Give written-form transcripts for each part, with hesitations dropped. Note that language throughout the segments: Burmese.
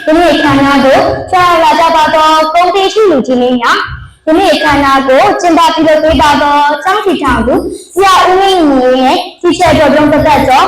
ဒီနေ့ခန္ဓာကိုကြာလာကြပါတော့ကုန်သေးရှိလူကြီးလေးညာဒီနေ့ခန္ဓာကိုကျင်းပပြုလုပ်ပေးပါတော့ကျောင်းထီထောင်သူဆရာဦးမင်းကြီးရဲ့ကြီးချက်တော်ပြုံးသက်တော်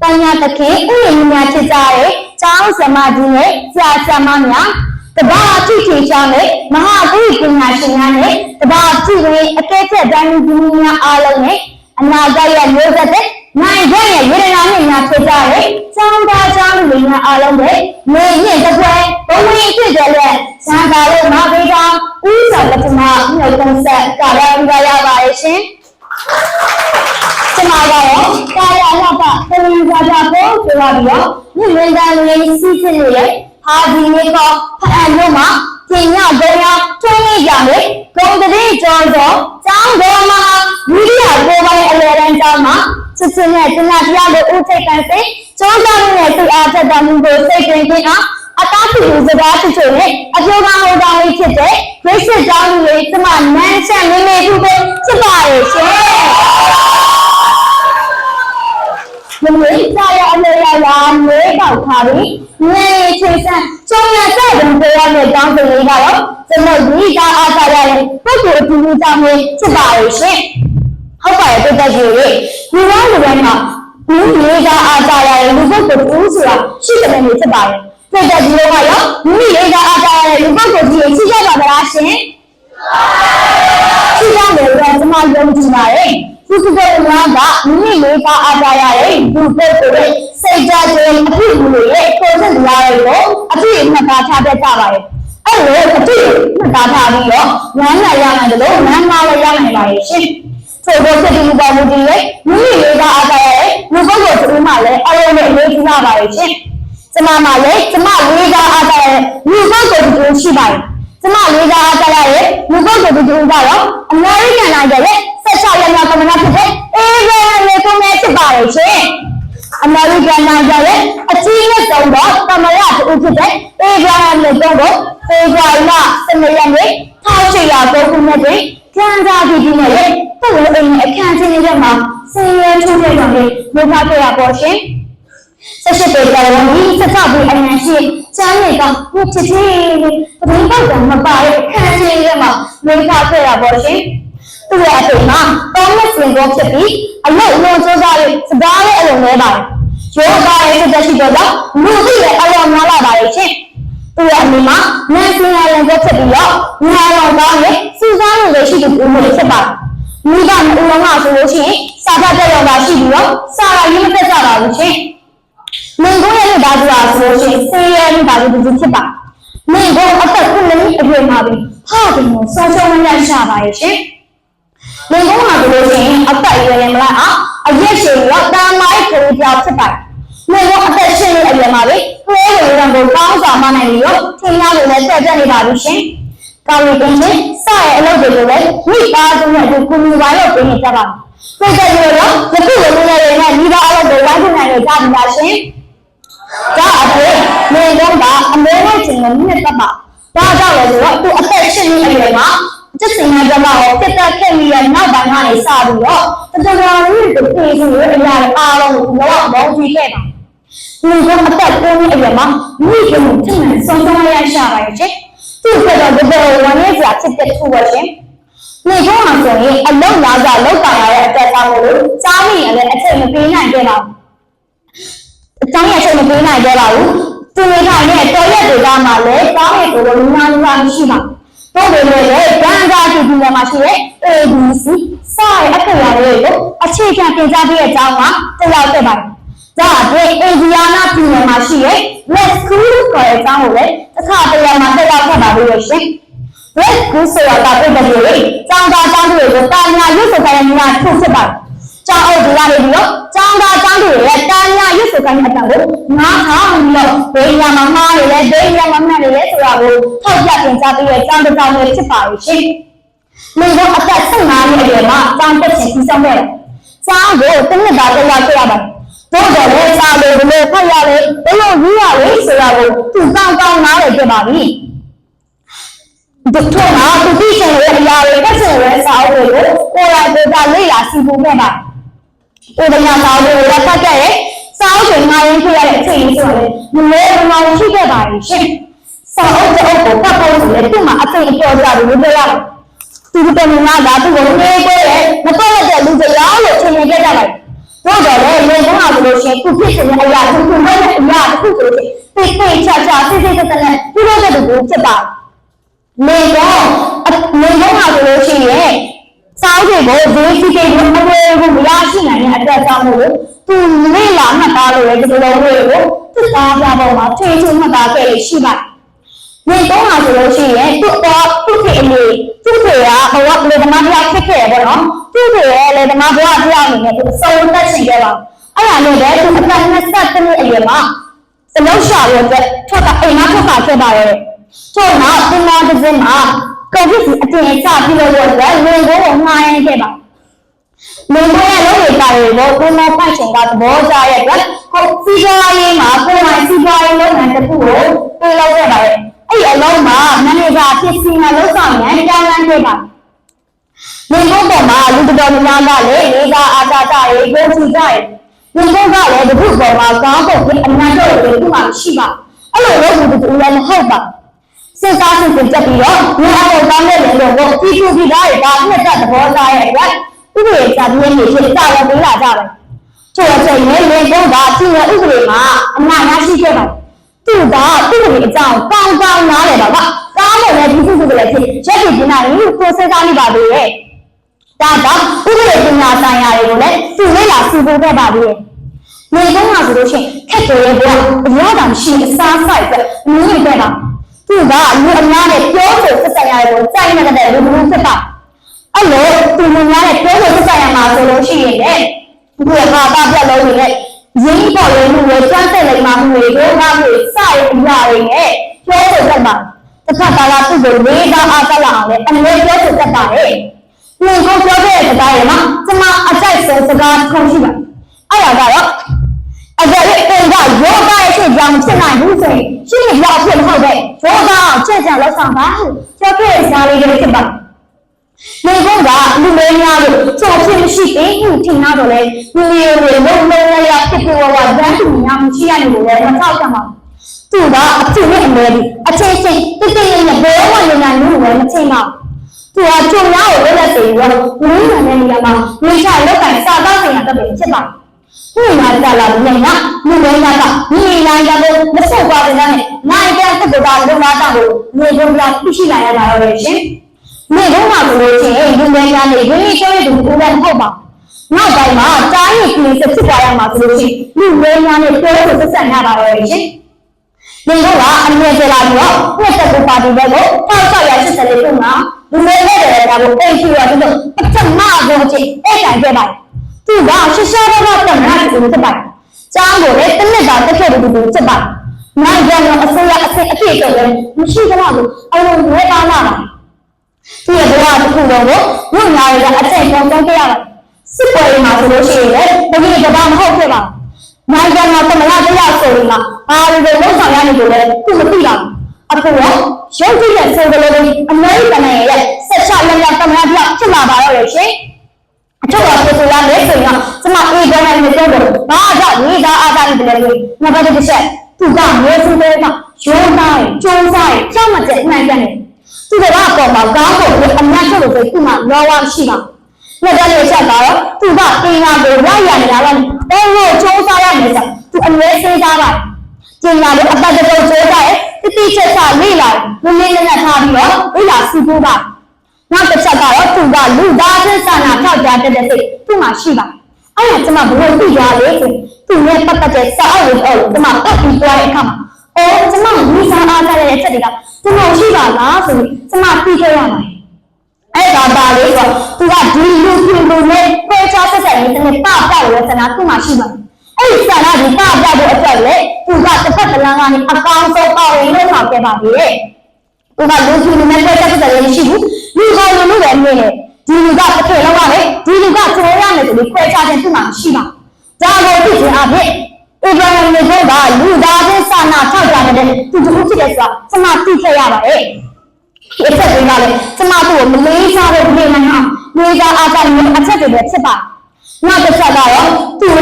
ပညာသခင်ဥယျာဉ်များဖြစ်ကြတဲ့ကျောင်းဆရာမကြီးနဲ့ဆရာဆရာမများတဘာတိထေချောင်းနဲ့မဟာပုရိပညာရှင်များနဲ့တဘာတိရဲ့အကဲဖြတ်တိုင်းလူကြီးများအားလုံးနဲ့အနာဂတ်ရဲ့မျိုးဆက်တဲ့နိုင်ခွင့်ရဲ့ဝေဒနာနဲ့ညာဖြစ်ကြတဲ့ကျောင်းသားကျောင်းလူများအားလုံးနဲ့နေရင်တစ်ခွဲဘုံဝင်ဖြစ်ကြတဲ့ဇာတာလို့မပေးကောင်းဥစ္စာပထမနှုတ်ကုန်ဆက်ကာရဥပါရပါရဲ့ရှင်ကျွန်တော်ကတော့ကာယလပပုံရင်းစားကြဖို့ဆိုပါပြီးတော့ဒီဝန်ထမ်းတွေစီးစစ်ရဲ့ဟာဒီလေးကဖအံလို့မှာကျင်ရကြရထွန်းနေကြတယ်ဂုံတည်းကျော်ကျော်ကျောင်းတော်မှာဝိရိယကိုယ်ပိုင်အလယ်တန်းကျောင်းမှာစစ်စစ်နဲ့သင်္ဃတရားကိုဥထိတ်ကန်စေကျောင်းသားနဲ့စိတ်အားထက်သန်မှုကိုစိတ်တွင်ခြင်းအားအတားဖြစ်စကားဖြစ်နဲ့အကျိုးကောင်းဟောတာလေးဖြစ်တဲ့ဝိစစ်ကျောင်းလေးကျမနန်းချက်မင်းလေးခုပဲဖြစ်ပါရဲ့ရှင်မွေးစားရအမေရလာမွေးပေါက်ထားပြီးငယ်ချေစံကျုံရတဲ့ဘုံတရားနဲ့တောင်းဆိုလေးကတော့ကျွန်တော်ဒီကအားထားရတဲ့ပုဂ္ဂိုလ်အတူတူကြောင့်ဖြစ်ပါရဲ့ရှင်ဟုတ်ပါရဲ့တက်တက်ကြီးရေဒီလိုမျိုးမှာဒီလေးကအားထားရတဲ့လူပုဂ္ဂိုလ်တူဆိုတာရှိတယ်လို့ဖြစ်ပါရဲ့တက်တက်ကြီးကရောမိလေးကအားထားရတဲ့လူပုဂ္ဂိုလ်ကြီးရှိကြပါမလားရှင်ရှိကြတယ်လို့ကျွန်မယုံကြည်ပါတယ်ဒီစကားကမိလေးကအားထားရတဲ့လူပုဂ္ဂိုလ်ရဲ့စိတ်ဓာတ်တွေအဖြစ်လူတွေရဲ့ကိုယ်စိတ်ဓာတ်တွေကိုအဖြစ်မှတ်သားထားတတ်ကြပါတယ်အဲ့လိုအဖြစ်မှတ်သားထားပြီးတော့ဝမ်းလာရနိုင်တယ်လို့ဝမ်းမာလည်းရနိုင်ပါရဲ့ရှင်ဆိုတော့ဖြစ်ပြီးပါမှုတွေမိလေးကအားထားရတဲ့လူပုဂ္ဂိုလ်တူမှလည်းအလုံးနဲ့အရေးကြီးပါရဲ့ရှင်ကျမမှလည်းကျမလေးကအားထားရတဲ့လူပုဂ္ဂိုလ်တူရှိပါတယ်ကျမလေးကအားထားရတဲ့လူပုဂ္ဂိုလ်တူကတော့အမေရိကန်နိုင်ငံရဲ့16ရက်မြောက်ကမ္ဘာဖြစ်တဲ့အေဗန်လေးကိုနဲ့ဖြစ်ပါရဲ့ရှင်အမေရိကန်နိုင်ငံရဲ့အကြီးနဲ့ဆုံးတော့သမရတူဖြစ်တဲ့အေဗန်လေးကိုဖေဖော်ဝါရီလ12ရက်နေ့1809ခုနှစ်တွင်ကျန်းစာပြည်ပြည်နဲ့ပုဂ္ဂိုလ်အိမ်အခမ်းချင်းတွေမှာဆင်းရဲထုတ်တဲ့ကြောင့်မြို့ဖခဲ့ရပေါ်ရှင်ဆက်ရှိတဲ့ကြောင့်ဒီဆက်စပ်ပြီးအမှန်ရှိကျမ်းတွေကဘုချစ်ချင်းပရိပတ်ကမပါတဲ့အခမ်းချင်းတွေမှာမြို့ဖခဲ့ရပေါ်ရှင်သူ့ရဲ့အချိန်မှာတောင်းနဲ့စင်ပေါ်ဖြစ်ပြီးအလုံးလုံးစိုးစားတဲ့စကားရဲ့အလုံးလဲပါတယ်ယောဂရဲ့စိတ်ရှိတော့လူသိတဲ့အလုံးများလာပါတယ်ရှင်သူ့ရဲ့အမိမှာနန်းစင်ရရင်ဖြစ်ပြီးတော့ညာတော်ကောင်းရဲ့စူးစမ်းလို့လည်းရှိတဲ့ဦးမျိုးဖြစ်ပါတယ်မိဘမဦးလုံးကဆိုလို့ရှိရင်စာဖတ်တဲ့ရောဂါရှိပြီးတော့စာရည်မသက်ကြပါဘူးရှင်မင်းတို့ရဲ့ဒါကြွားဆိုလို့ရှိရင်ဆေးရဲမိပါလို့ဒီဖြစ်ပါမင်းတို့အသက်9နှစ်အရွယ်မှာပဲဟာဒီကိုဆုံးရှုံးမရရှာပါရဲ့ရှင်မင်းတို့ကဆိုလို့ရှိရင်အသက်အရွယ်လည်းမလားအရက်ရှင်ရောတာမိုင်းကိုကြောက်ဖြစ်ပါတယ်မင်းတို့အသက်ရှင်ရဲ့အရွယ်မှာပဲခွဲဝေရံကိုကောင်းစွာမနိုင်ပြီးတော့ထင်ရလို့လည်းတက်တက်နေပါလို့ရှင်ကောင်းရင်ချင်းစရဲ့အလုပ်တွေကိုလည်းမိသားစုနဲ့ကိုကူပါလို့ပြင်နေကြပါမယ်စိတ်ကြရတော့ယခုလိုမျိုးတွေနဲ့မိသားအလုပ်တွေဝိုင်းထနိုင်လို့ကြားပြီလားရှင်ဒါအပြင်မင်းတို့ကအမေနဲ့ချင်းနဲ့မြင့်တက်ပါဒါကြောင့်လည်းဆိုတော့သူအသက်ရှင်ရဲ့အရွယ်မှာကျစင်ရကြမှာတော့တက်တက်ခဲ့ပြီးတဲ့နောက်ပိုင်းကနေစပြီးတော့တော်တော်လေးကိုပြေးပြီးအရာအားလုံးကိုတော့မောင်းကြည့်ခဲ့ပါလူကအသက်9နှစ်အရွယ်မှာမိခင်ကိုထင်မှန်ဆုံးသွားရရှာပါရဲ့ရှင်သူ့ကတော့တော်တော်ဝမ်းနည်းစရာဖြစ်တဲ့ခုပဲရှင်မိခင်ကဆိုရင်အလုံးလားကလောက်ပါရတဲ့အတက်သားလို့ကြားမိရင်လည်းအချိန်မပေးနိုင်ခဲ့ပါဘူးအကြောင်းရချိန်မပေးနိုင်ခဲ့ပါဘူးသူတွေကလည်းတော်ရက်တွေကမှလည်းကောင်းတဲ့ကိုလူနာလူနာမရှိပါဘူးတို့တွေလည်းကံစားကြည့်ပြီးမှရှိတဲ့ ABC စာရဲ့အခရာတွေကိုအခြေခံတင်ကြားပေးတဲ့အကြောင်းကတရားတက်ပါတယ်။ဒါအပြင်အင်ဒီယာနာပြည်နယ်မှာရှိတဲ့ Red School ခေါ်တဲ့အကြောင်းကိုလည်းတစ်ခါတရံမှာတက်ရောက်ခဲ့ပါလို့ရှင်။ Red School ဆိုတာကပြည်နယ်တွေကျောင်းသားကျောင်းသူတွေကိုတာညာရွတ်ဆိုတဲ့နေရာထုတ်ဖြစ်ပါတယ်။ကျောင်းအုပ်တွေကနေပြီးတော့ကျောင်းသားကျောင်းသူတွေရဲ့တာညာရွတ်ဆိုတဲ့အကြောင်းကိုနားထောင်ပြီးတော့ဒေညာမမားတွေလည်းဒေညာမမတ်တွေလည်းဆိုတာကိုထောက်ပြတင်ကြားပေးတဲ့ကျောင်းတစ်ကျောင်းတွေဖြစ်ပါလို့ရှင်။မိတို့အသက်15နှစ်အရွယ်မှာကျောင်းတက်ချင်ပြီးဆုံးခဲ့တယ်။ကျောင်းကိုတစ်နှစ်သာတက်ရောက်ခဲ့ရပါတယ်။တို့တော့လည်းစာလို့ဘယ်လိုဖတ်ရလဲဘယ်လိုရေးရလဲဆိုတာကိုသူကောင်းကောင်းနားလည်ခဲ့ပါပြီ။ဒီတော့သူသိချင်တဲ့အရာတွေတက်ချင်တဲ့စာအုပ်တွေကိုကိုယ်တိုင်လေ့လာစီးပူးခဲ့ပါ။ဥပမာစာအုပ်တွေကိုဖတ်ခဲ့ရင်စ စားအုပ်တွေငါရင်းပြရတဲ့အချိန်ကြီးဆိုရင်မလဲမမောင်ရှိခဲ့ပါရဲ့ရှင်စားအုပ်တအုပ်ကိုပတ်ဖို့ဆိုလေသူ့မှာအချိန်အကျော်ကြတယ်လို့ပြောရတယ်သူတော်မနာတာသူ့ကိုနေကိုရဲ့မတော်တဲ့လူတွေရောလို့ထင်နေကြတယ်တော့တော့လေလေကုန်းအောင်လို့ရှင်ခုဖြစ်နေတဲ့အရာသူ့မဲ့အရာတစ်ခုဆိုရင်သိချာချာစိတ်နဲ့သူတို့တဲ့သူဖြစ်ပါလေကုန်းအောင်လို့ရှိရဲ့စားတွေကိုဈေးကြီးကြီးမဝယ်ဘူးမရရှိနိုင်တဲ့အတွက်ကြောင့်မို့လို့သူလေလာမှတ်သားလို့လေဒီလိုမျိုးကိုသူ့သားပြပေါ်မှာထေချွမှတ်သားခဲ့ရှိပါနေကုန်းအောင်လို့ရှိရဲ့သူ့ခေအလေးသူ့ခေကဘဝလေဓမ္မပြဖြစ်ခဲ့ပေါ့နော်သူ့ခေရဲ့လေဓမ္မဘဝပြအနေနဲ့သူအစုံသက်ရှိခဲ့ပါအဲ့ဒါနဲ့လည်းသူအသက်20နှစ်အရွယ်မှာစလုံးရှာရတဲ့ထွက်အိမ်မထွက်ပါခဲ့ပါရဲ့ထို့နောက်ဒီမှာတစ်စင်းမှာကိုဗစ်အတင်အကျပြီးလို့ရတယ်လေကိုငှားရမ်းခဲ့ပါလေကိုရဲ့လုံးဝတာရေကိုကိုမောပိုက်ချင်ကသဘောကျရဲ့အတွက်ကိုစီးပွားရေးမှာကိုယ်ပိုင်စီးပွားရေးလုပ်ငန်းတစ်ခုကိုပြေးလောက်ခဲ့ပါရဲ့အဲ့ဒီအလုံးမှာမန်နေဂျာဖြစ်စီမံလုပ်ဆောင်ရန်ကြောင်းလမ်းခဲ့ပါလေကိုပေါ်မှာလူတော်များများကလေလေးစားအားကြကြရေကိုစီကြရေဒီကုန်းကလည်းဒီခုပေါ်မှာကောင်းဖို့အနာတော့လေဒီမှာရှိပါအဲ့လိုလုပ်မှုတူလည်းမဟုတ်ပါစစ်သားစုတက်ပြီးတော့ဒီအပေါ်ကောင်းတဲ့လေတော့ပြီးပြီးသားရတာနှစ်သက်သဘောသားရဲ့အတွက်ဥပဒေစာပြင်းနေဖြစ်တာလည်းပေးလာကြတယ်ချို့အချိန်နဲ့လေကုန်းကသူ့ရဲ့ဥပဒေမှာအနာရရှိခဲ့ပါသူကဥပဒေအကြောင်းကောင်းကောင်းနားလေပါကကားလို့လည်းဒီစုစုလည်းဖြစ်ရက်ပြင်းလာရင်ကိုစစ်သားနေပါသေးရဲ့ဒါကဥပဒေပညာဆိုင်ရာတွေကိုလည်းသူလေ့လာစီဖို့ခဲ့ပါသေးတယ်။နေကုန်းမှာဆိုလို့ရှိရင်ခက်တယ်ဗျာအရသာမရှိအစားဆိုင်ပဲမျိုးတွေပဲပါ။သူကလူအများနဲ့ပြောဆိုဆက်ဆံရတဲ့ကိုစိုက်နေတဲ့လူမျိုးဖြစ်ပါ။အဲ့လိုသူလူများနဲ့ပြောဆိုဆက်ဆံရမှာဆိုလို့ရှိရင်လည်းဒီကဘာပြက်လုံးတွေနဲ့ရင်းပေါ်ရင်းမှုတွေကျွမ်းကျင်လိမ္မာမှုတွေကိုငါ့ကိုစရအရာတွေနဲ့ပြောဆိုတတ်ပါ။တစ်ခါပါလာသူ့ကိုလေးစားအားတက်လာအောင်လည်းအမြဲပြောဆိုတတ်ပါတယ်။ဒီကိုပြောတဲ့စကားရမှာကျမအကြိုက်ဆုံးစကားခုံးရှိပါအဲ့ဒါကတော့အကြိုက်အိမ်ကယောဂရဲ့ရှေ့ကြောင်ဖြစ်နိုင်ဘူးဆိုရင်ရှင်းရောက်ဖြစ်မဟုတ်တဲ့ယောဂအောင်ချက်ချလောက်ဆောင်ပါပြောခဲ့စကားလေးတွေဖြစ်ပါနေကုန်းကလူလေးများလို့ကြော်ဖြစ်မရှိသေးဘူးထင်တော့လေလူလေးတွေလုံးလုံးရဖြစ်ပြီးတော့ဗန်းတူများမရှိရနေလို့လည်းမထောက်ကြပါသူကအဖြစ်နဲ့အမဲဒီအချင်းချင်းတိတိကျကျဘယ်ဝင်နေနိုင်လို့လည်းမချိန်ပါသူကကျုံများကိုလက်သိပြီးတော့လူရင်းတဲ့နေရာမှာမိချလောက်ကစာသားဆိုင်ရာတက်ပြီးဖြစ်ပါဒီမှာကြလာလို့လည်းနော်လူလေးကဒီနိုင်ကတော့မဆုတ်ပါဘူးနဲ့နိုင်တဲ့တက်တော့လုံလာတော့နေကုန်းကပြရှိလာရတာရောရှင်နေကုန်းမှာဆိုလို့ချင်းလူလေးကနေရင်းရှင်းတဲ့သူကလည်းမဟုတ်ပါနောက်ပိုင်းမှာတားရည်ကလေးစစ်ဖြစ်သွားရမှာဆိုလို့ချင်းလူလေးကနေပြောလို့ဆက်ဆက်ရတာရောရှင်ဒီကအမြဲတလာပြီးတော့ပြတ်တဲ့ပါတီတွေကိုထောက်ချရစစ်စစ်လေးပုံမှာလူလေးတဲ့ဒါကိုအိတ်ပြီးတော့ဒီလိုအထမဆုံးချင်းအဲ့တိုင်ခဲ့ပါသူကရှရှားတော့တမန်တူဖြစ်ပါကျောင်းကိုလည်းတစ်နှစ်သာတက်ခဲ့တယ်သူဖြစ်ပါနိုင်ကြတော့အစိုးရအစစ်အပြည့်တော့လည်းမရှိတော့ဘူးအလုံးဝဲပါလာတာသူရဲ့ဘဝတစ်ခုလုံးကိုညညာရကအကျင့်ပေါင်းသုံးခဲ့ရတာစစ်ပွဲမှာဆိုလို့ရှိရင်လည်းဒီကဘာမဟုတ်ခဲ့ပါနိုင်ကြတော့တမန်တရားဆိုရင်ကဘာလို့လုံးဆောင်ရနေလို့လဲသူမသိတာအခုတော့ရုပ်ကြည့်တဲ့ဆိုကြလို့အမေရိကန်ရဲ့ဆက်ချလက်လက်တမန်တရားဖြစ်လာပါတော့ရဲ့ရှင်အထောက်အကူဆိုရမယ်ဆိုရင်ကျမအေးကြတယ်လို့ပြောတယ်ဘာကြောင့်ရေးသားအားသားတယ်လဲငါဘာလို့တစ်ချက်သူကမျိုးစုတဲ့ကရောသားကျုံးစားကြောက်မကျနှံ့တယ်သူကပေါ်မှာကောင်းဖို့အများကြီးလို့ဆိုသူကလောဝရှိပါလက်တယ်လို့ချက်တော့သူကပင်ရကိုရရနေတာကအဲလိုကျုံးစားရမယ်ဆိုသူအမြဲစေးစားပါကျင်လာလို့အပတ်တော်ကျိုးကြရဲ့တိချက်ချလေးလာနည်းနည်းနဲ့ထားပြီးတော့ဝိလာစီဖို့ပါနောက်တစ်ချက်ကတော့သူကလူသားချင်းစာနာထောက်ကြတဲ့စိတ်သူ့မှာရှိပါအဲ့ဒါကျမဘယ်လိုသိရလဲဆိုသူနဲ့ပတ်သက်တဲ့စာအုပ်ကိုကျမပတ်ပြီးသွားတဲ့အခါမှာကျမဝီစာအားထားတဲ့အချက်တွေကကျမရှိပါလားဆိုပြီးကျမသိခဲ့ရပါတယ်အဲ့ဒါပါလေဆိုသူကဒီလူချင်းလူနဲ့ခွဲခြားဆက်ဆံရေးနဲ့ပပလို့ဆန္ဒသူ့မှာရှိပါတယ်အဲ့ဒီဆန္ဒဒီပပဖို့အတွက်လေသူကတစ်ဖက်တစ်လမ်းကနေအကောင်းဆုံးပါဝင်လို့ဆောင်ခဲ့ပါသေးတယ်သူကလူချင်းလူနဲ့ခွဲခြားဆက်ဆံရေးမရှိဘူးလူကလူလို့ပဲမြင်တယ်ဒီလူကတစ်ထည့်လောက်ရတယ်ဒီလူကကျိုးရမယ်ဆိုပြီးခွဲခြားခြင်းသူ့မှာရှိပါဒါကိုသိခြင်းအဖြစ်ဣဗရာမီကိုကလူသားချင်းစာနာထောက်ကြတဲ့သူတို့ဖြစ်တဲ့ဆိုတာကျမသိခဲ့ရပါတယ်ဒီအချက်တွေကလည်းကျမတို့ကိုမလေးစားတဲ့ဒီနေ့မှာလေးစားအားသာနေအချက်တွေပဲဖြစ်ပါ နောက်တစ်ချက်ကတော့သူလ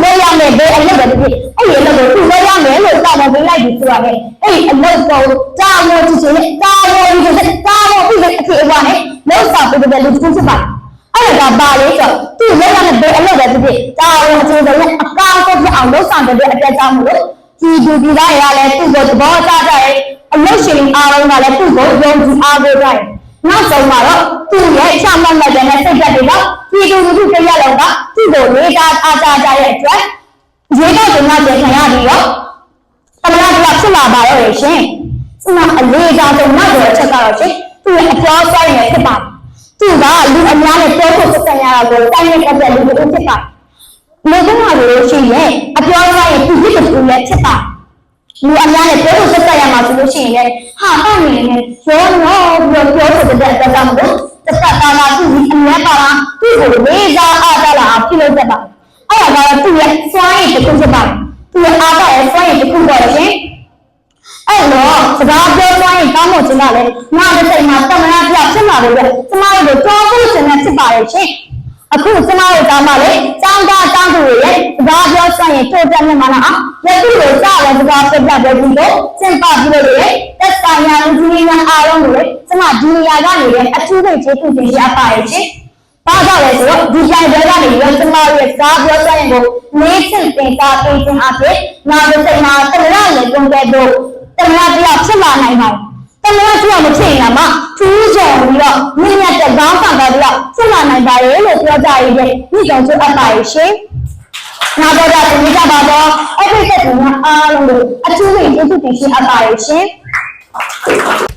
ည်းရမယ်ဘယ်အလုပ်ပဲဖြစ်အဲ့ဒီအလုပ်ကိုသူလည်းရမယ်လို့တောင်းပန်ပေးလိုက်ပြီးဆိုရတယ်အဲ့ဒီအလုပ်ကိုတာဝန်ကြီးချင်းတာဝန်ပြီးအဖြစ်အဝါနဲ့လောက်ဆောင်ပေးတဲ့လူတစ်ခုဖြစ်ပါတယ်အဲ့ဒါပါလေဆိုသူလည်းရမယ်ဘယ်အလုပ်ပဲဖြစ်တာဝန်ကြီးချင်းအကောင်းဆုံးဖြစ်အောင်လောက်ဆောင်တဲ့အတက်ကြောင့်မလို့ဒီဒီသားရလည်းသူ့ကိုသဘောကျကြတယ်အလုပ်ရှင်အားလုံးကလည်းသူ့ကိုယုံကြည်အားကိုးကြတယ်နောက်ဆုံးမှာတော့သူ့ရဲ့ချမှတ်လိုက်တဲ့စိတ်ဓာတ်တွေကပြည်သူလူထုတရက်လောက်ကသူ့ကိုလေးစားအားကြတဲ့အတွက်ရေတော့ကမှပြန်ခံရပြီးတော့အမနာကဖြစ်လာပါတော့ရှင်။စမအလေးစားဆုံးနောက်တော့အချက်ကတော့ရှင်သူ့ရဲ့အပြောဆိုင်နဲ့ဖြစ်ပါတယ်။သူကလူအများနဲ့ပြောဖို့ဆက်ဆံရတာကိုတိုင်းနဲ့ပတ်သက်လူတွေဖြစ်ပါတယ်။လူတွေကလို့ရှိရင်အပြောဆိုင်ရဲ့သူ့ဖြစ်တူလည်းဖြစ်ပါတယ်။လူအများနဲ့ပြောဖို့ဆက်ဆံရမှာဆိုလို့ရှိရင်လည်းဟာတော့နေနေရောပြီးပြောဆိုတဲ့အကြောင်းကိုသက်သာတာသူ့ဒီအများပါလားသူ့ကိုလေးစားအားကြလာဖြစ်လို့တက်ပါတယ်။အဲ့ဒါကတော့သူ့ရဲ့စွမ်းရည်တစ်ခုဖြစ်ပါတယ်။သူ့ရဲ့အားကရဲ့စွမ်းရည်တစ်ခုပေါ့ရှင်။အဲ့တော့စကားပြောစွမ်းရည်ကောင်းဖို့ချင်တာလေငါတစ်ချိန်မှာတမနာပြဖြစ်လာလို့ကျမတို့တော်ဖို့ချင်တဲ့ဖြစ်ပါရဲ့ရှင်။အခုကျမတို့ကမှလေတောင်းသူတွေရဲ့စကားပြောစွမ်းရည်တိုးတက်နေမှာလား။လက်တွေ့ကိုကြားတဲ့စကားပြပြပြီးတော့စင်ပါပြီးလို့လေတက်ဆိုင်ရာလူကြီးများအားလုံးကိုကျမဒီနေရာကနေလေအထူးပဲကျေးဇူးတင်ရပါရဲ့ရှင်။ဘာကြောင့်လဲဆိုတော့ဒီကြိုင်တွေကနေရောကျမတို့ရဲ့စကားပြောစွမ်းရည်ကိုလေးဆင့်တင်စားပေးခြင်းအပြင်နောက်တစ်ချိန်မှာတမရလည်းကြုံတဲ့တို့တမရတရားဖြစ်လာနိုင်ပါတယ်။တမရတရားမဖြစ်ရင်မှထူးချော်ပြီးတော့မြင့်မြတ်တဲ့ကောင်းဆောင်တော်တွေကဖြစ်လာနိုင်ပါရဲ့လို့ပြောကြရတဲ့ဒီကြောင့်ကျအပ်ပါရဲ့ရှင်။နောက်တော့ဒီနေ့ကပါတော့အဲ့ဒီစက်ကအားလုံးကိုအထူးပဲကျေးဇူးတင်ရှိအပ်ပါရဲ့ရှင်။